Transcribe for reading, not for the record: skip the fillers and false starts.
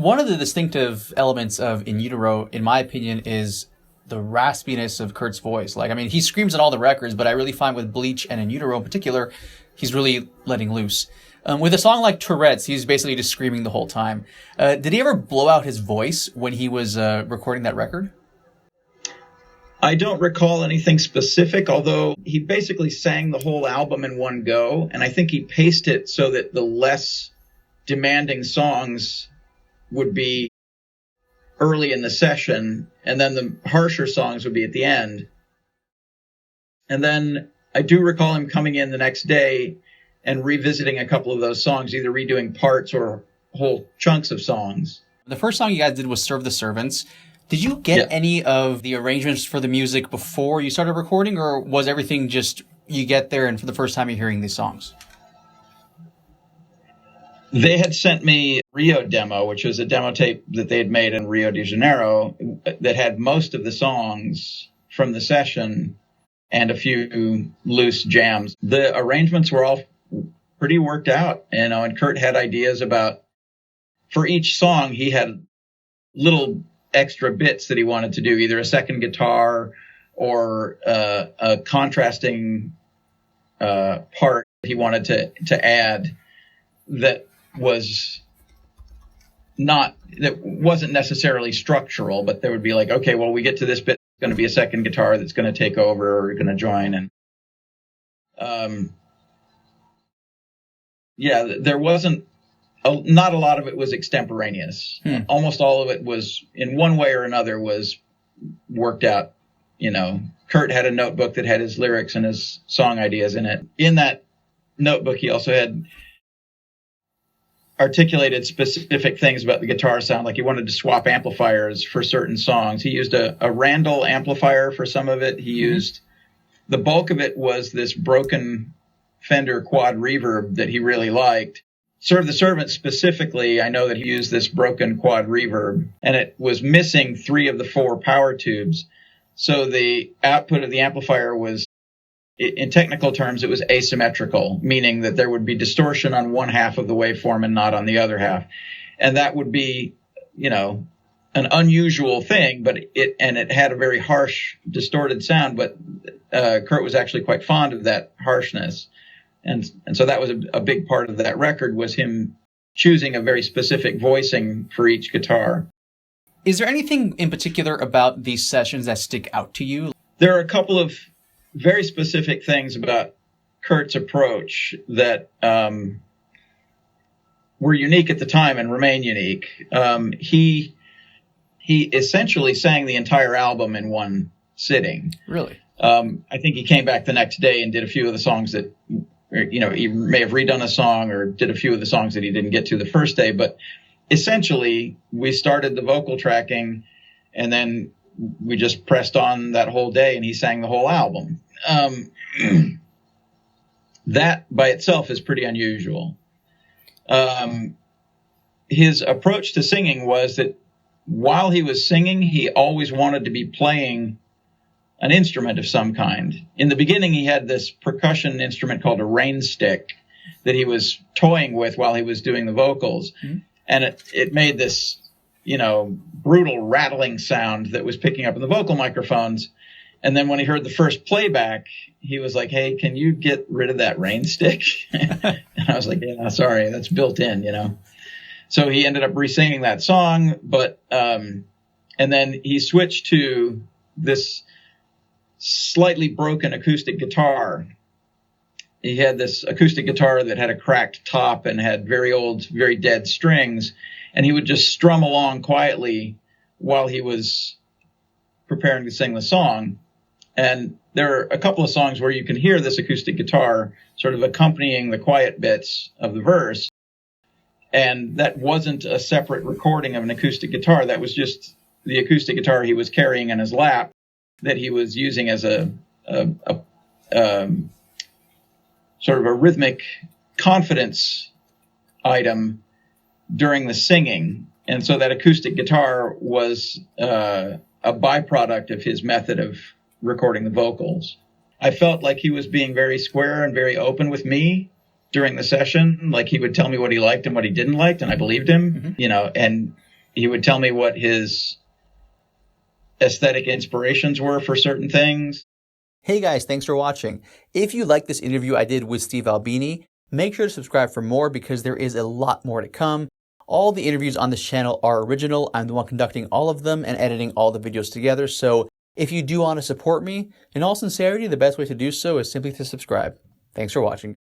One of the distinctive elements of In Utero, in my opinion, is the raspiness of Kurt's voice. Like, I mean, he screams on all the records, but I really find with Bleach and In Utero in particular, he's really letting loose. With a song like Tourette's, he's basically just screaming the whole time. Did he ever blow out his voice when he was recording that record? I don't recall anything specific, although he basically sang the whole album in one go, and I think he paced it so that the less demanding songs would be early in the session, and then the harsher songs would be at the end. And then I do recall him coming in the next day and revisiting a couple of those songs, either redoing parts or whole chunks of songs. The first song you guys did was Serve the Servants. Did you get any of the arrangements for the music before you started recording, or was everything just you get there and for the first time you're hearing these songs? They had sent me Rio demo, which was a demo tape that they had made in Rio de Janeiro that had most of the songs from the session and a few loose jams. The arrangements were all pretty worked out, and Kurt had ideas about, for each song, he had little extra bits that he wanted to do, either a second guitar or a contrasting part he wanted to add that wasn't necessarily structural, but there would be like, okay, well, we get to this bit, it's going to be a second guitar that's going to take over or going to join. And there wasn't not a lot of it was extemporaneous. Almost all of it was, in one way or another, was worked out. Kurt had a notebook that had his lyrics and his song ideas in it. In that notebook, he also had articulated specific things about the guitar sound, like he wanted to swap amplifiers for certain songs. He used a Randall amplifier for some of it. He used, the bulk of it was this broken Fender quad reverb that he really liked. Serve the Servant specifically, I know that he used this broken quad reverb, and it was missing 3 of the 4 power tubes. So the output of the amplifier was, in technical terms, it was asymmetrical, meaning that there would be distortion on one half of the waveform and not on the other half. And that would be, an unusual thing, but it had a very harsh, distorted sound, but Kurt was actually quite fond of that harshness. And so that was a big part of that record, was him choosing a very specific voicing for each guitar. Is there anything in particular about these sessions that stick out to you? There are a couple of very specific things about Kurt's approach that were unique at the time and remain unique. He essentially sang the entire album in one sitting. Really? I think he came back the next day and did a few of the songs that, he may have redone a song or did a few of the songs that he didn't get to the first day. But essentially, we started the vocal tracking, and then we just pressed on that whole day, and he sang the whole album. That by itself is pretty unusual. His approach to singing was that while he was singing, he always wanted to be playing an instrument of some kind. In the beginning, he had this percussion instrument called a rain stick that he was toying with while he was doing the vocals. Mm-hmm. And it made this, brutal rattling sound that was picking up in the vocal microphones. And then when he heard the first playback, he was like, "Hey, can you get rid of that rain stick?" And I was like, "Yeah, sorry, that's built in, So he ended up re-singing that song, but, and then he switched to this slightly broken acoustic guitar. He had this acoustic guitar that had a cracked top and had very old, very dead strings, and he would just strum along quietly while he was preparing to sing the song. And there are a couple of songs where you can hear this acoustic guitar sort of accompanying the quiet bits of the verse. And that wasn't a separate recording of an acoustic guitar. That was just the acoustic guitar he was carrying in his lap that he was using as a sort of a rhythmic confidence item during the singing. And so that acoustic guitar was a byproduct of his method of recording the vocals. I felt like he was being very square and very open with me during the session. Like he would tell me what he liked and what he didn't like, and I believed him, and He would tell me what his aesthetic inspirations were for certain things. Hey guys, thanks for watching. If you like this interview I did with Steve Albini, make sure to subscribe for more because there is a lot more to come. All the interviews on this channel are original. I'm the one conducting all of them and editing all the videos together. So if you do want to support me, in all sincerity, the best way to do so is simply to subscribe. Thanks for watching.